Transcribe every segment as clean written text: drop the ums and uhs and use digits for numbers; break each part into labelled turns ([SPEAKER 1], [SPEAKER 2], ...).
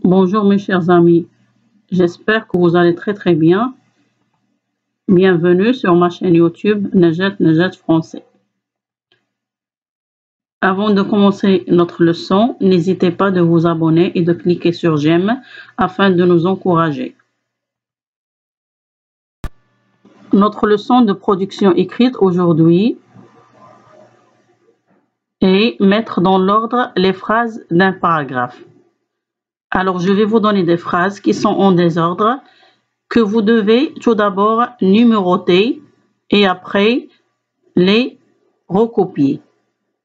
[SPEAKER 1] Bonjour mes chers amis, j'espère que vous allez très bien. Bienvenue sur ma chaîne YouTube Najat Français. Avant de commencer notre leçon, n'hésitez pas de vous abonner et de cliquer sur j'aime afin de nous encourager. Notre leçon de production écrite aujourd'hui est mettre dans l'ordre les phrases d'un paragraphe. Alors, je vais vous donner des phrases qui sont en désordre que vous devez tout d'abord numéroter et après les recopier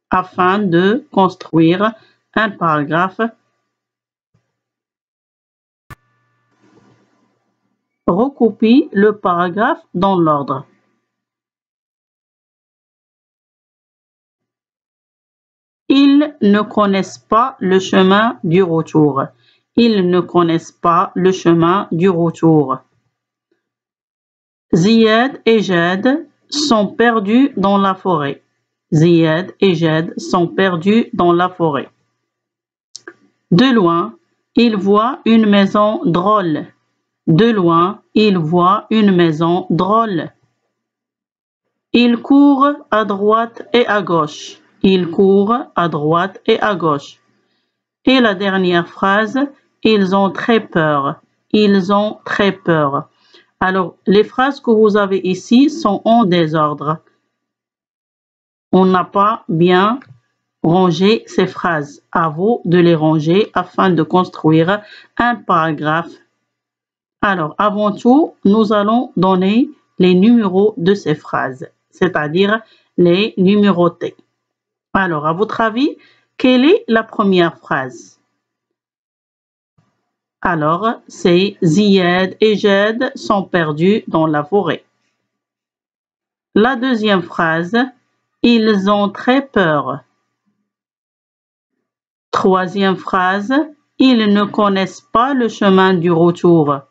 [SPEAKER 1] afin de construire un paragraphe. Recopie le paragraphe dans l'ordre. Ils ne connaissent pas le chemin du retour. Ils ne connaissent pas le chemin du retour. Ziad et Jad sont perdus dans la forêt. Ziad et Jad sont perdus dans la forêt. De loin, ils voient une maison drôle. De loin, ils voient une maison drôle. Ils courent à droite et à gauche. Ils courent à droite et à gauche. Et la dernière phrase, ils ont très peur. Ils ont très peur. Alors, les phrases que vous avez ici sont en désordre. On n'a pas bien rangé ces phrases. À vous de les ranger afin de construire un paragraphe. Alors, avant tout, nous allons donner les numéros de ces phrases, c'est-à-dire les numéroter. Alors, à votre avis, quelle est la première phrase? Alors, c'est Ziad et Jad sont perdus dans la forêt. La deuxième phrase, ils ont très peur. Troisième phrase, ils ne connaissent pas le chemin du retour.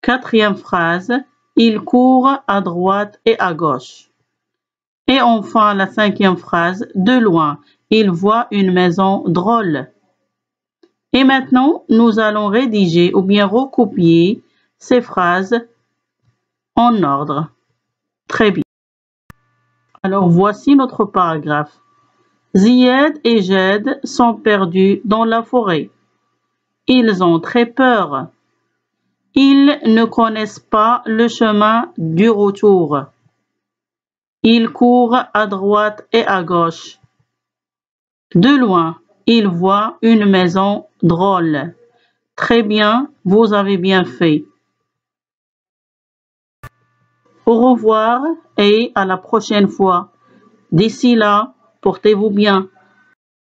[SPEAKER 1] Quatrième phrase, ils courent à droite et à gauche. Et enfin, la cinquième phrase, de loin, ils voient une maison drôle. Et maintenant, nous allons rédiger ou bien recopier ces phrases en ordre. Très bien. Alors, voici notre paragraphe. Ziad et Jad sont perdus dans la forêt. Ils ont très peur. Ils ne connaissent pas le chemin du retour. Ils courent à droite et à gauche. De loin, ils voient une maison drôle. Très bien, vous avez bien fait. Au revoir et à la prochaine fois. D'ici là, portez-vous bien.